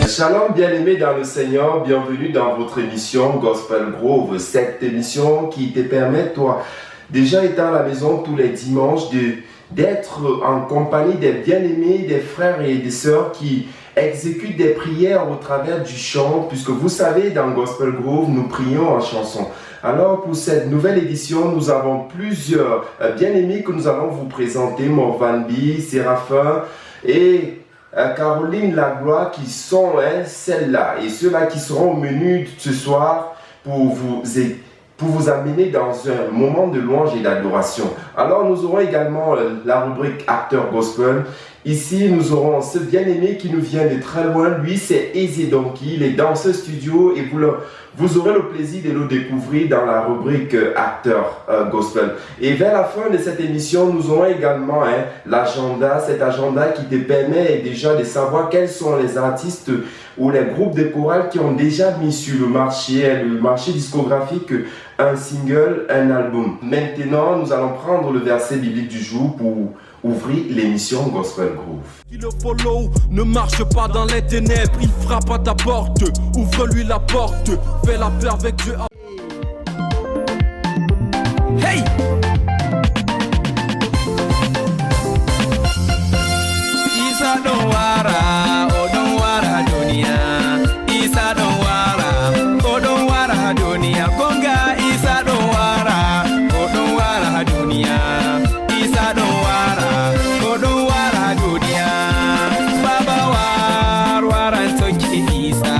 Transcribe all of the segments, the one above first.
Shalom bien-aimés dans le Seigneur, bienvenue dans votre émission Gospel Grove, cette émission qui te permet, toi, déjà étant à la maison tous les dimanches, d'être en compagnie des bien-aimés, des frères et des sœurs qui exécutent des prières au travers du chant, puisque vous savez, dans Gospel Grove, nous prions en chanson. Alors, pour cette nouvelle édition, nous avons plusieurs bien-aimés que nous allons vous présenter, Morvanbi, Séraphin et Caroline Lagloire, qui sont celles-là et ceux-là qui seront au menu ce soir pour vous amener dans un moment de louange et d'adoration. Alors nous aurons également la rubrique Acteur Gospel. Ici nous aurons ce bien-aimé qui nous vient de très loin. Lui c'est Easy Donkey, il est dans ce studio et vous aurez le plaisir de le découvrir dans la rubrique Acteur Gospel. Et vers la fin de cette émission, nous aurons également l'agenda, cet agenda qui te permet déjà de savoir quels sont les artistes ou les groupes de chorales qui ont déjà mis sur le marché discographique, un single, un album. Maintenant, nous allons prendre le verset biblique du jour pour ouvrir l'émission Gospel Grove. Qui le follow ne marche pas dans les ténèbres, il frappe à ta porte, ouvre-lui la porte, fais la paix avec Dieu. Hey! Isa don't wara, oh don't wara dunia. Isa don't wara, oh don't wara dunia. Konga Isa don't wara, oh don't wara dunia. Isa don't wara, oh don't wara dunia. Baba war, waran toki Isa.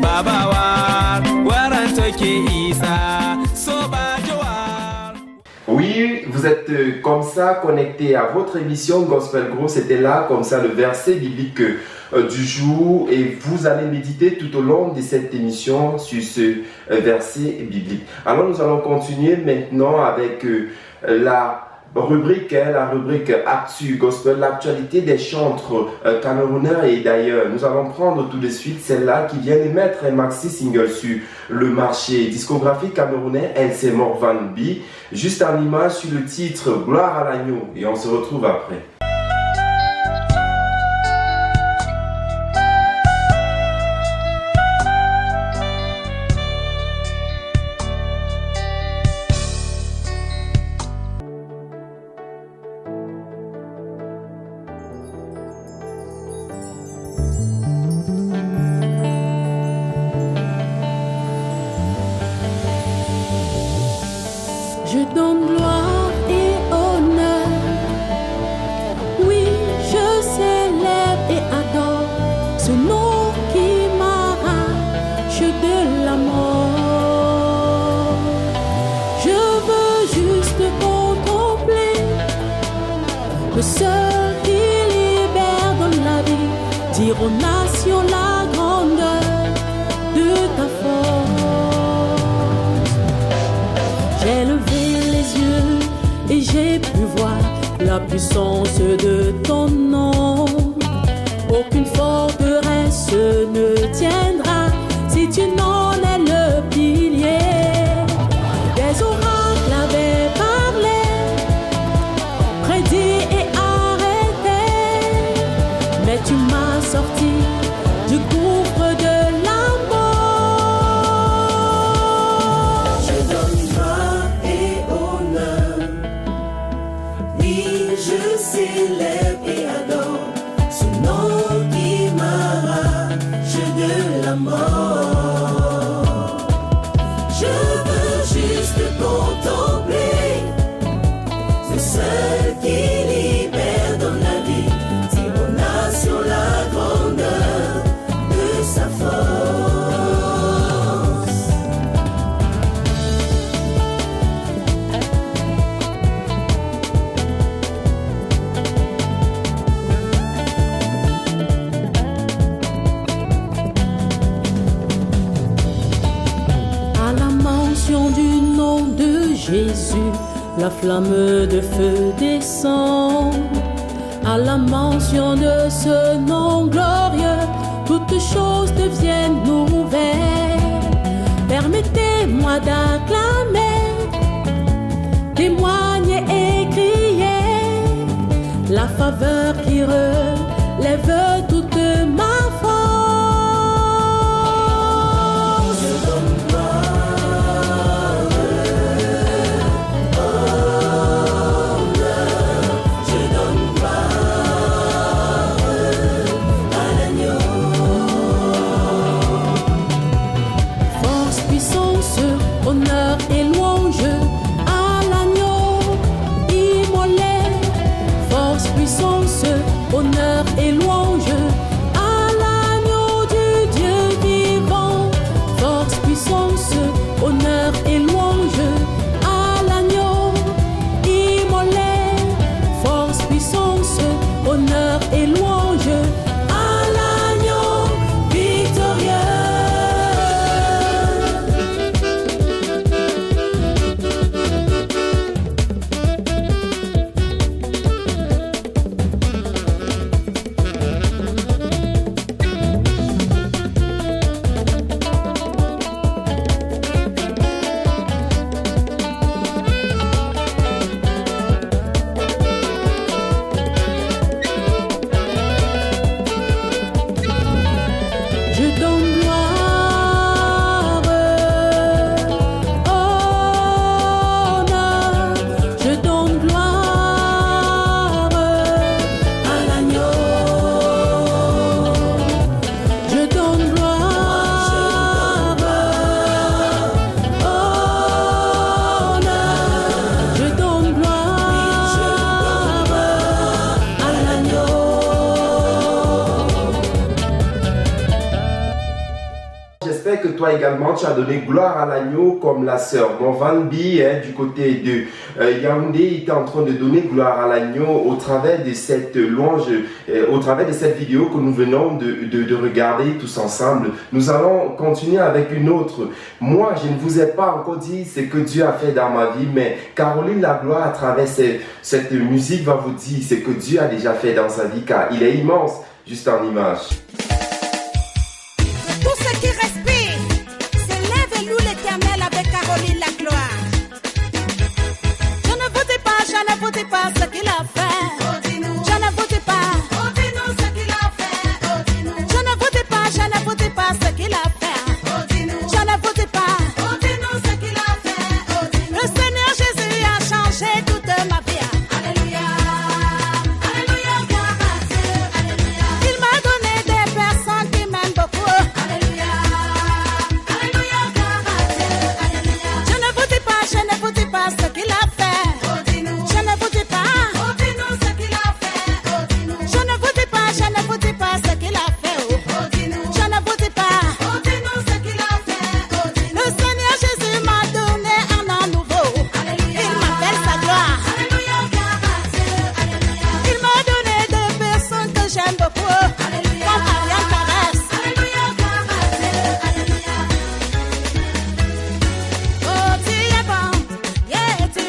Baba war, waran toki Isa. Soba jawar. Oui, vous êtes comme ça connecté à votre émission Gospel Grove. C'était là comme ça le verset biblique du jour et vous allez méditer tout au long de cette émission sur ce verset biblique. Alors nous allons continuer maintenant avec la rubrique Actu Gospel, l'actualité des chantres camerounais et d'ailleurs. Nous allons prendre tout de suite celle-là qui vient de mettre un maxi single sur le marché discographique camerounais. Elle c'est Morvanbi, juste en image sur le titre Gloire à l'agneau et on se retrouve après. Je donne gloire et honneur. Oui, je célèbre et adore ce nom qui m'arrache de la mort. Je veux juste contempler le seul qui libère dans la vie, dire aux nations la grandeur de ta force. J'ai levé les yeux et j'ai pu voir la puissance de ton nom. Aucune forteresse ne tiendra si tu n'en es le pilier. Des oracles avaient parlé, prédit et arrêté, mais tu m'as sorti du gouffre de la mort. Je donne gloire et honneur. Oui, je célèbre et adore ce nom qui m'arrache la flamme de feu descend. À la mention de ce nom glorieux, toutes choses deviennent nouvelles. Permettez-moi d'acclamer, témoigner et crier la faveur qui relève toute ma force. Honneur et louange à l'agneau immolé. Force, puissance, honneur et louange à l'agneau du Dieu vivant. Force, puissance, honneur et louange à l'agneau immolé. Force, puissance, honneur et louange à l'agneau victorieux. J'espère que toi également tu as donné gloire à l'agneau comme la sœur Movanbi du côté de Yaoundé était en train de donner gloire à l'agneau au travers de cette louange, au travers de cette vidéo que nous venons de regarder tous ensemble. Nous allons continuer avec une autre. Moi, je ne vous ai pas encore dit ce que Dieu a fait dans ma vie, mais Caroline Lagloire à travers cette musique va vous dire ce que Dieu a déjà fait dans sa vie car il est immense, juste en image. Tout ce qui respire, s'élève et loue l'Éternel avec Caroline Lagloire. Je ne vous dis pas ce qu'il a fait. Je ne vous dis pas. Ce qu'il a fait. Je ne vous dis pas ce qu'il a fait. Je ne vous dis pas. Ce qu'il a fait. Le Seigneur Jésus a changé toute ma vie. Alléluia. Alléluia. Alléluia. Il m'a donné des personnes qui m'aiment beaucoup. Alléluia. Alléluia. Alléluia. Je ne vous dis pas ce qu'il a fait. Je ne vous dis pas. Ce qu'il a fait. Je ne vous dis pas ce qu'il a fait. Je ne vous dis pas ce qu'il a fait. Le Seigneur Jésus m'a donné un nom nouveau. Il m'appelle sa gloire. Il m'a donné des personnes que j'aime beaucoup. Comme Ariane Caresse. Oh, tu es bon. Yeah, tu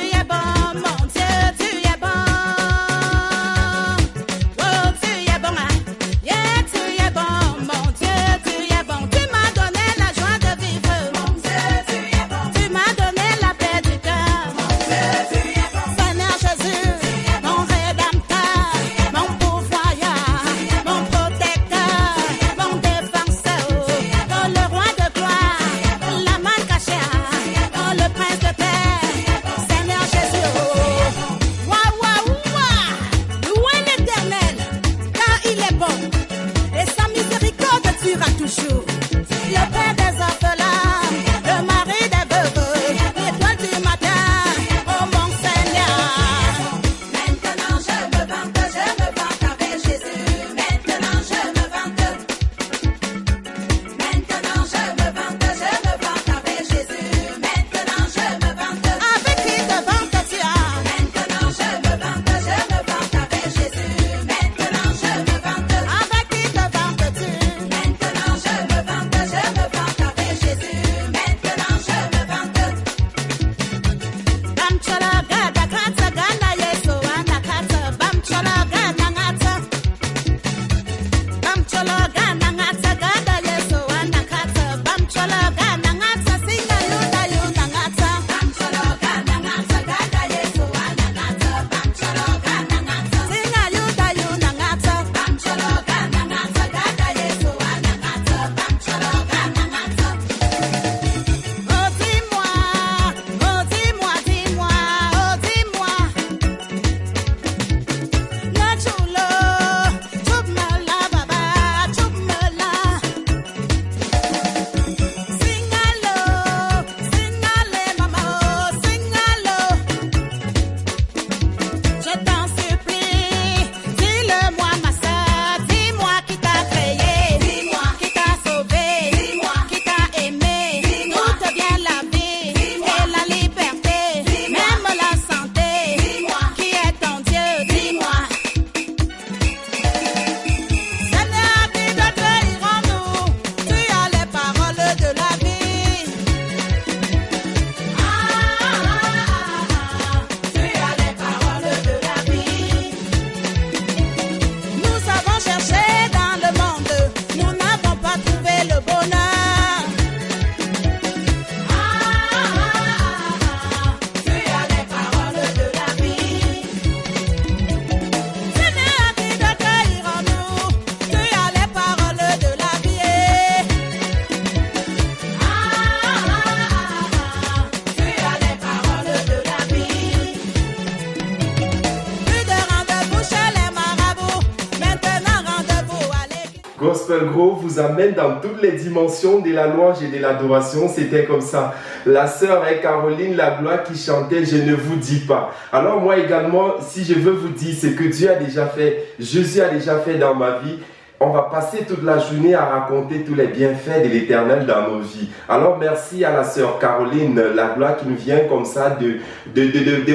Gospel Grove vous amène dans toutes les dimensions de la louange et de l'adoration. C'était comme ça. La sœur Caroline Lagloire qui chantait « Je ne vous dis pas ». Alors moi également, si je veux vous dire ce que Dieu a déjà fait, Jésus a déjà fait dans ma vie, on va passer toute la journée à raconter tous les bienfaits de l'Éternel dans nos vies. Alors merci à la sœur Caroline Lagloire qui nous vient comme ça de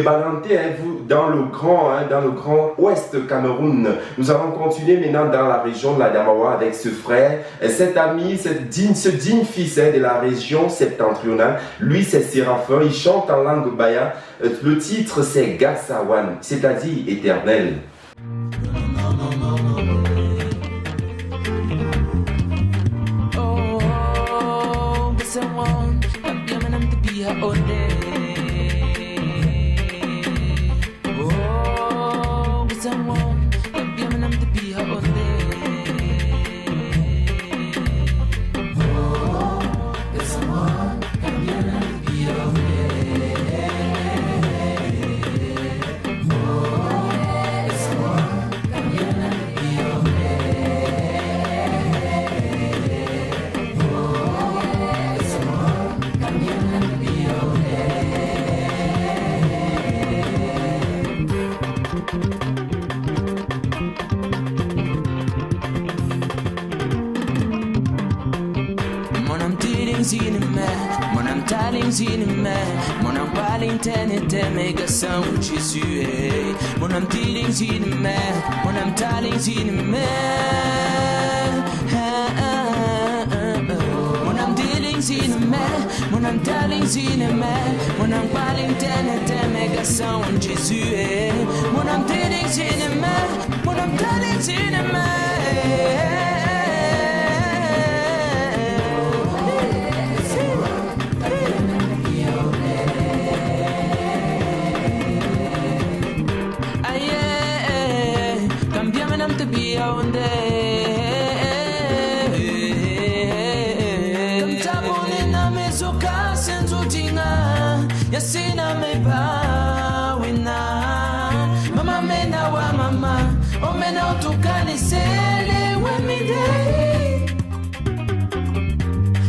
balancer vous dans le grand ouest Cameroun. Nous allons continuer maintenant dans la région de la Damawa avec ce frère, cet ami, ce digne fils de la région septentrionale. Lui c'est Séraphin, il chante en langue baya. Le titre c'est Gassawan, c'est-à-dire éternel. Someone, I'm to be her all day. Oh, someone, I'm to be her all day. Oh, someone, I'm to be her all day. Oh, someone, I'm to be her all Mon âme t'alling cinéma, mon âme parling t'es méga sans Jésus. Mon âme t'alling cinéma, mon âme talling cinéma. Mon âme t'alling cinéma, mon âme talling cinéma, mon âme parling t'es méga sans Jésus. Mon âme t'alling cinéma, mon âme talling cinéma. To be on there. Tamtabone na mezoka senzo tinga. Yasina me bawina. Mama mena wa mama. O mena utukani sele wemide.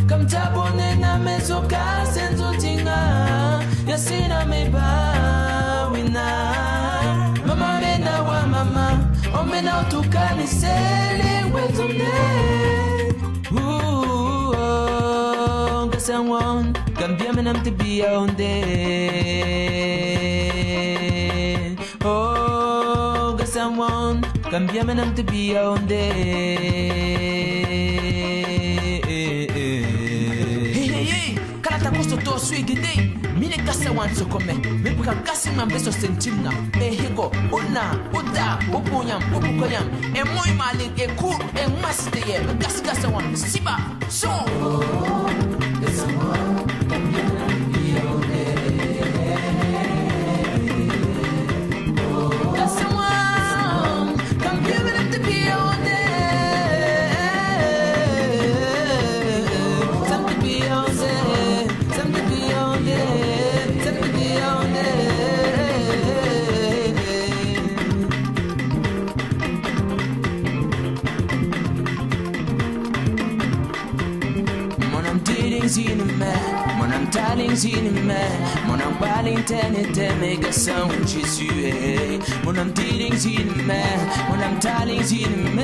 Kamtabone na mezoka senzo tinga. Yasina me bawina. Mama mena wa mama. Oh, me now to can sele wezone. Ooh, guess I want. Cambia me nam to be on there. Oh, guess I want. Cambia me nam to be on there. Hey, kalata kosto to swigi day. Mine kasa wanso kome, me buka kasi mambeso sentimna. Hego, una, uda, upuyam, upukoyam. E moi malik, e kur, e masiteye. Kasi kasa wan, siba, so. It's a one, that's the one, come give it up to be on there. Some to be on there, some to be on there, some to be on there. Mon âme t'alling cinéma, mon âme talling cinéma, mon âme parling t'es méga sans Jésus. Mon âme t'alling cinéma, mon âme talling cinéma.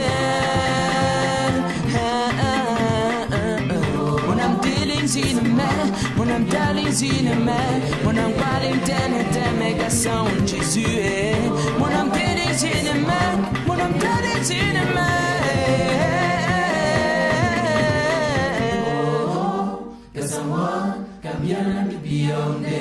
Mon âme t'alling cinéma, mon âme talling cinéma, mon âme parling t'es méga sans Jésus. Mon âme t'alling cinéma, mon âme talling cinéma. Cambian to be on there.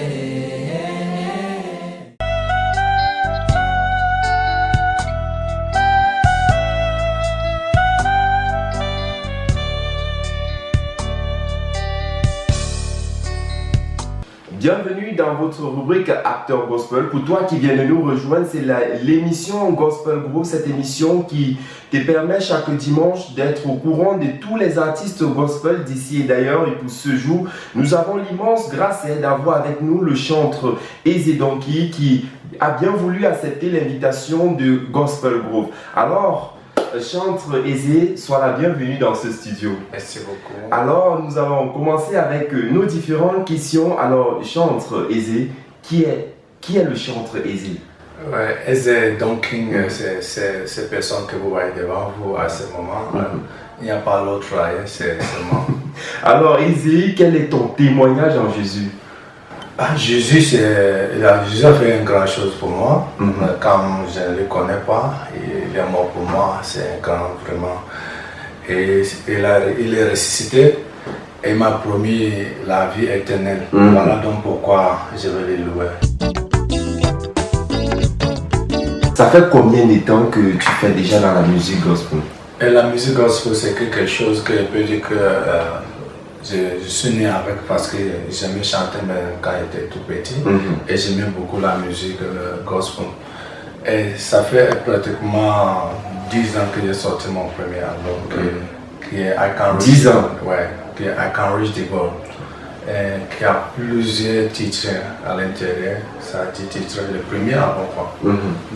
Bienvenue dans votre rubrique Acteur Gospel. Pour toi qui viens de nous rejoindre, c'est l'émission Gospel Grove, cette émission qui te permet chaque dimanche d'être au courant de tous les artistes gospel d'ici et d'ailleurs. Et pour ce jour, nous avons l'immense grâce d'avoir avec nous le chanteur Eze Donkey qui a bien voulu accepter l'invitation de Gospel Grove. Alors, chantre aisé, sois la bienvenue dans ce studio. Merci beaucoup. Alors, nous allons commencer avec nos différentes questions. Alors, chantre aisé, qui est le chantre aisé? Ouais, Aisé Donking, c'est cette personne que vous voyez devant vous à ce moment. Il n'y a pas l'autre, c'est moi. Alors, aisé, quel est ton témoignage en Jésus? Jésus a fait une grande chose pour moi. Quand je ne le connais pas, il est mort pour moi, c'est un grand vraiment. Et il est ressuscité et m'a promis la vie éternelle. Voilà donc pourquoi je vais le louer. Ça fait combien de temps que tu fais déjà dans la musique gospel? Et la musique gospel, c'est quelque chose que je peux dire que je suis né avec parce que j'aimais chanter quand j'étais tout petit et j'aimais beaucoup la musique gospel. Et ça fait pratiquement 10 ans que j'ai sorti mon premier album qui est I Can Reach 10 ans? Ouais, qui est I Can Reach the Goal. Qui a plusieurs titres à l'intérieur, ça a été titré le premier album quoi.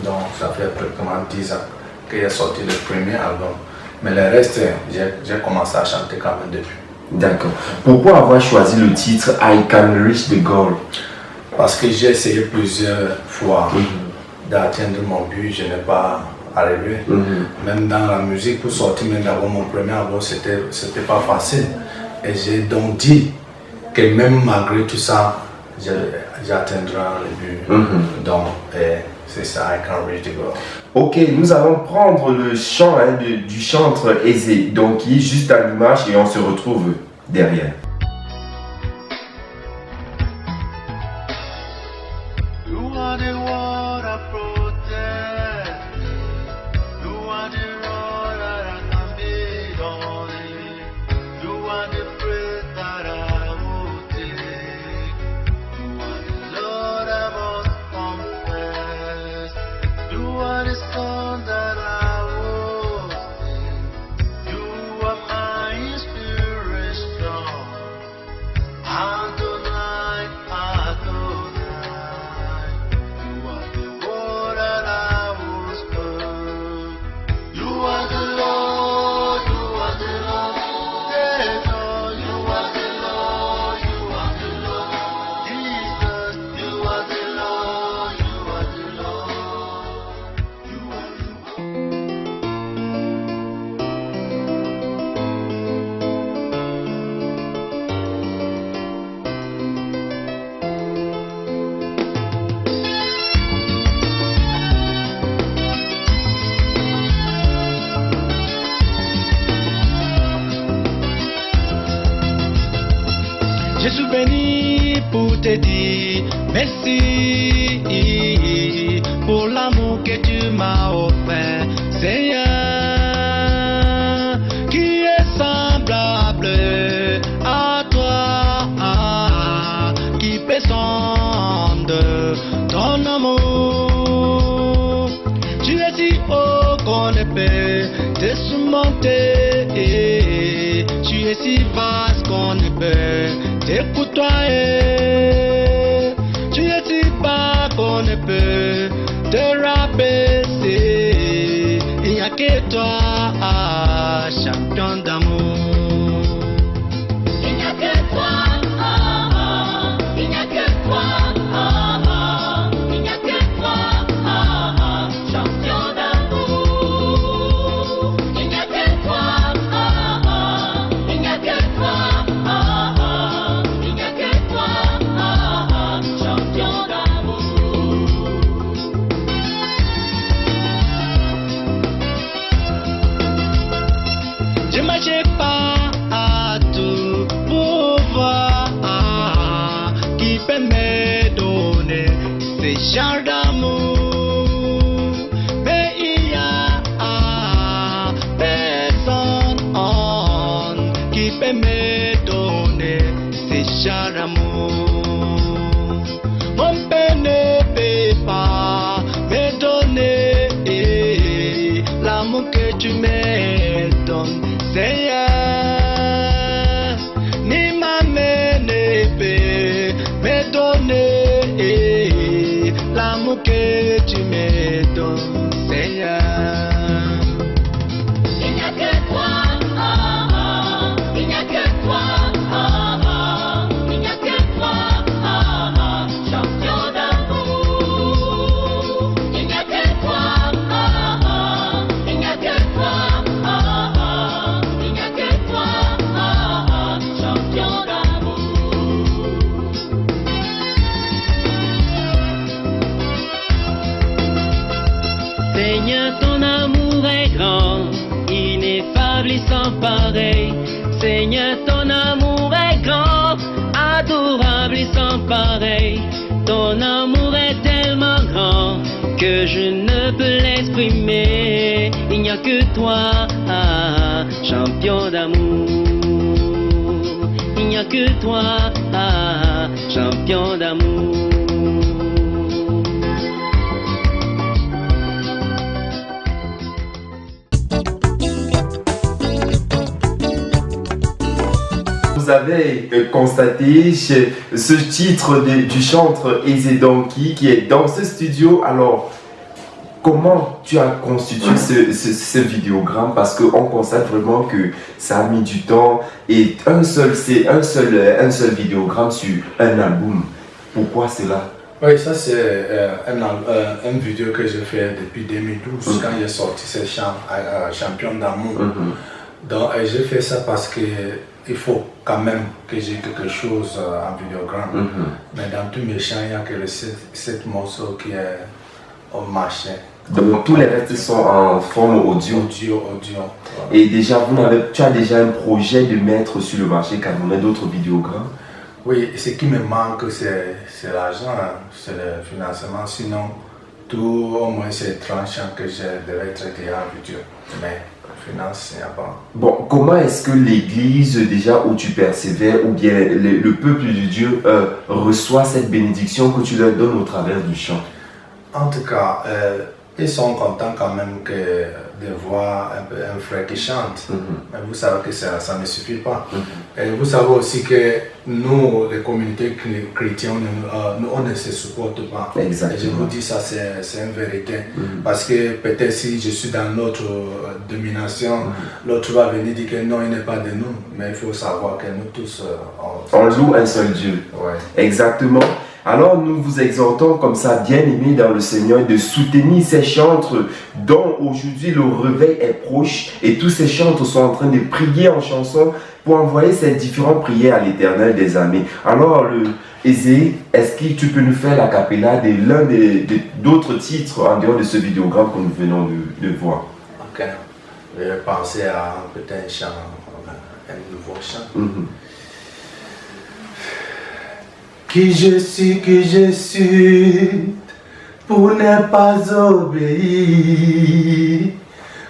Donc ça fait pratiquement 10 ans que j'ai sorti le premier album. Mais le reste, j'ai commencé à chanter quand même depuis. D'accord. Pourquoi avoir choisi le titre I Can Reach the Goal? Parce que j'ai essayé plusieurs fois d'atteindre mon but, je n'ai pas arrivé. Même dans la musique, pour sortir même d'abord mon premier album, c'était pas facile. Et j'ai donc dit que même malgré tout ça, j'atteindrai le but. Donc, c'est ça, I Can Reach the Goal. Ok, nous allons prendre le chant du chantre aisé, donc qui est juste à l'image et on se retrouve derrière. Je suis venu pour te dire merci pour l'amour que tu m'as offert, Seigneur, qui est semblable à toi, qui peut sonder ton amour. Tu es si haut qu'on ne peut te surmonter, tu es si vaste qu'on ne peut t'écouter, tu es si bas qu'on ne peut te rabaisser. Il n'y a que toi, champion d'amour. Il n'y a que toi, il n'y a que toi, il n'y a que toi, champion d'amour. Il n'y a que toi, il n'y a que toi. Je marchais pas à tout pouvoir qui peut me donner ces genres d'amour. Mais il y a personne qui peut me donner ces genres d'amour. Mon père ne peut pas me donner l'amour que tu me donnes, Seigneur, ni ma mère ne peut me donner l'amour que tu me donnes, Seigneur. Seigneur, ton amour est grand, ineffable et sans pareil. Seigneur, ton amour est grand, adorable et sans pareil. Ton amour est tellement grand que je ne peux l'exprimer. Il n'y a que toi, champion d'amour. Il n'y a que toi, champion d'amour. Vous avez constaté ce titre du chanteur Easy Donkey qui est dans ce studio. Alors, comment tu as constitué ce vidéogramme? Parce qu'on constate vraiment que ça a mis du temps et un seul vidéogramme sur un album. Pourquoi cela? Oui, ça c'est un vidéo que j'ai fait depuis 2012 quand j'ai sorti ce chant Champion d'amour. Donc j'ai fait ça parce que il faut quand même que j'ai quelque chose en vidéogramme. Mais dans tous mes chants, il n'y a que 7 morceaux qui est au marché. Donc tous les restes sont en forme audio. Audio. Et déjà, tu as déjà un projet de mettre sur le marché camerounais d'autres vidéogrammes? Oui, ce qui me manque, c'est l'argent, c'est le financement. Sinon, tout au moins c'est 30 chants que je devrais traiter en vidéo. Mais finance, il n'y a pas. Bon, comment est-ce que l'église déjà où tu persévères ou bien le peuple de Dieu reçoit cette bénédiction que tu leur donnes au travers du chant? En tout cas, ils sont contents quand même de voir un frère qui chante. Mais vous savez que ça ne suffit pas. Et vous savez aussi que nous, les communautés chrétiennes, nous, on ne se supporte pas. Exactement. Et je vous dis ça, c'est une vérité. Parce que peut-être si je suis dans notre domination, l'autre va venir dire que non, il n'est pas de nous. Mais il faut savoir que nous tous, on loue un seul Dieu. Ouais. Exactement. Alors nous vous exhortons comme ça, bien aimés dans le Seigneur, de soutenir ces chantres dont aujourd'hui le réveil est proche et tous ces chantres sont en train de prier en chanson pour envoyer ces différentes prières à l'Éternel des armées. Alors Easy, est-ce que tu peux nous faire la cappella de l'un d'autres titres en dehors de ce vidéogramme que nous venons de voir? Ok. Je vais penser à peut-être un chant, un nouveau chant. Que je suis pour ne pas obéir.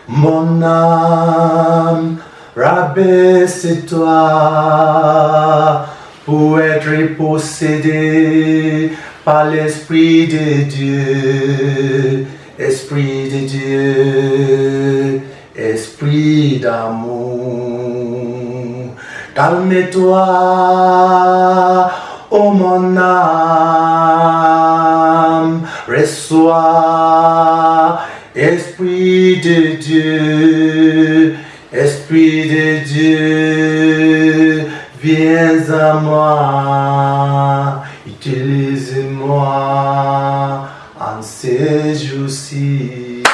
Mon âme, rabaisse-toi pour être possédé par l'Esprit de Dieu. Esprit de Dieu, Esprit d'amour. Calme-toi. Oh mon âme, reçois, Esprit de Dieu, Esprit de Dieu, viens à moi, utilise-moi en ces jours-ci.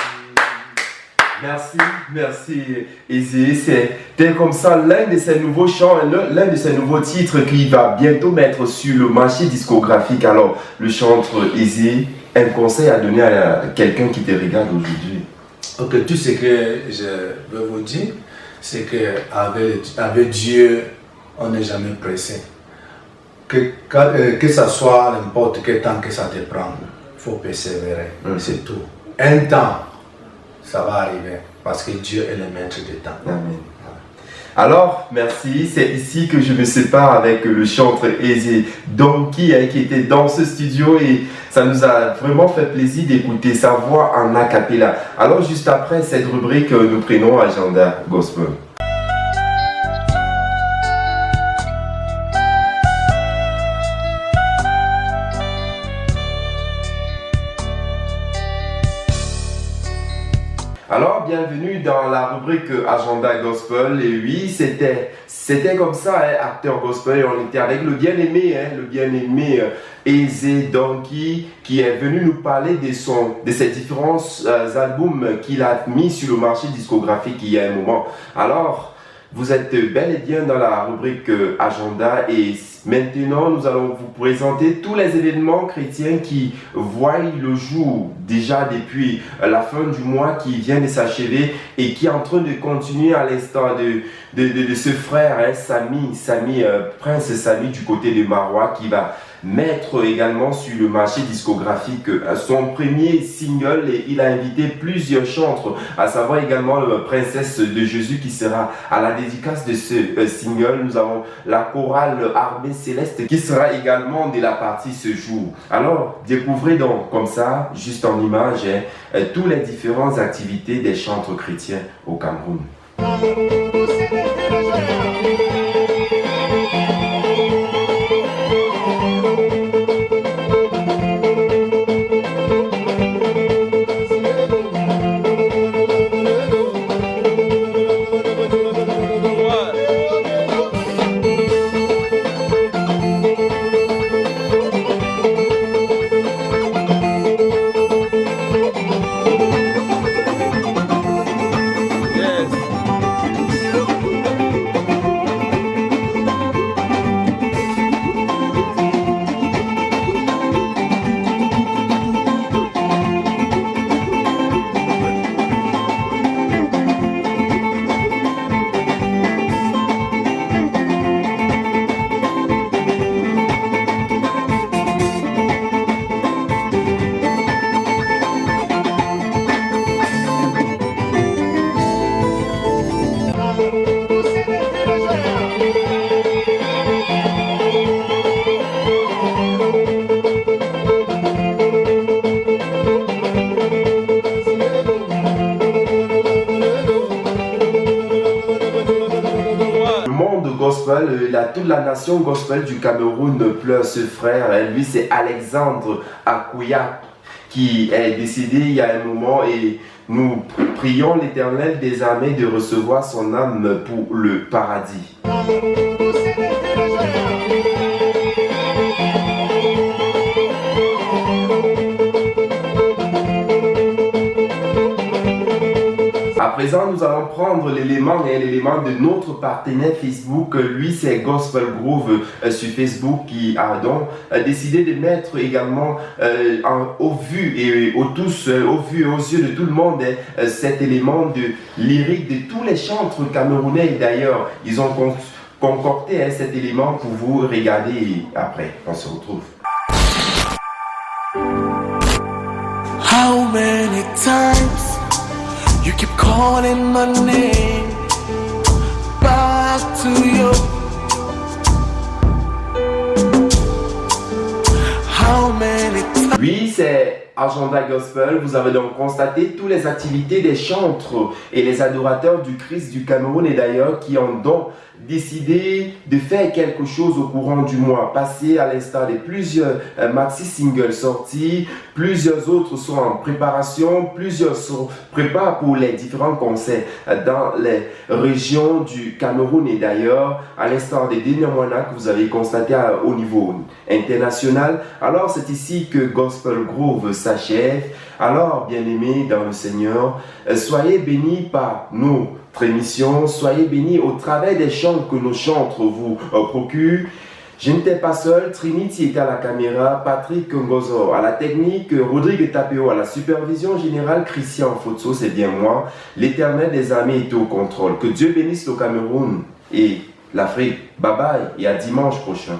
Merci Easy. C'était comme ça l'un de ces nouveaux chants, l'un de ces nouveaux titres qu'il va bientôt mettre sur le marché discographique. Alors, le chanteur Easy, un conseil à donner à quelqu'un qui te regarde aujourd'hui? Ok, tout ce que je veux vous dire, c'est qu'avec Dieu, on n'est jamais pressé. Que ça soit n'importe quel temps que ça te prend, il faut persévérer, c'est tout. Un temps, ça va arriver parce que Dieu est le maître du temps. Amen. Alors, merci. C'est ici que je me sépare avec le chanteur Easy Donkey qui était dans ce studio et ça nous a vraiment fait plaisir d'écouter sa voix en a cappella. Alors, juste après cette rubrique, nous prenons Agenda Gospel. Alors, bienvenue dans la rubrique Agenda Gospel. Et oui, c'était comme ça, acteur gospel. Et on était avec le bien-aimé Easy Donkey, qui est venu nous parler de ses différents albums qu'il a mis sur le marché discographique il y a un moment. Alors, vous êtes bel et bien dans la rubrique Agenda et Maintenant, nous allons vous présenter tous les événements chrétiens qui voient le jour déjà depuis la fin du mois qui vient de s'achever et qui est en train de continuer à l'instant de ce frère, hein, Samy, Prince Samy du côté de Marois, qui va mettre également sur le marché discographique son premier single, et il a invité plusieurs chantres, à savoir également la Princesse de Jésus qui sera à la dédicace de ce single. Nous avons la chorale Armée Céleste qui sera également de la partie ce jour. Alors découvrez donc comme ça, juste en image, hein, toutes les différentes activités des chantres chrétiens au Cameroun. Toute la nation gospel du Cameroun pleure ce frère. Lui, c'est Alexandre Akouya qui est décédé il y a un moment, et nous prions l'Éternel des armées de recevoir son âme pour le paradis. À présent, nous allons prendre l'élément de notre partenaire Facebook. Lui, c'est Gospel Groove sur Facebook, qui a donc décidé de mettre également au vu et aux yeux de tout le monde cet élément de lyrique de tous les chantres camerounais. D'ailleurs, ils ont concocté cet élément pour vous regarder, et après, on se retrouve. How many times you keep calling my name back to you? How many times? Oui, c'est Agenda Gospel. Vous avez donc constaté toutes les activités des chantres et les adorateurs du Christ du Cameroun, et d'ailleurs qui ont donc décidé de faire quelque chose au courant du mois passé, à l'instar de plusieurs maxi-singles sortis. Plusieurs autres sont en préparation, plusieurs sont préparés pour les différents concerts dans les régions du Cameroun, et d'ailleurs à l'instar des derniers mois que vous avez constaté au niveau international. Alors c'est ici que Gospel Groove s'achève. Alors bien-aimés dans le Seigneur, soyez bénis par notre émission, soyez bénis au travers des chants que nos chantres vous procurent. Je n'étais pas seul, Trinity était à la caméra, Patrick Ngozo à la technique, Rodrigue Tapeo à la supervision générale, Christian Fotso, c'est bien moi. L'Éternel des armées est au contrôle. Que Dieu bénisse le Cameroun et l'Afrique. Bye bye et à dimanche prochain.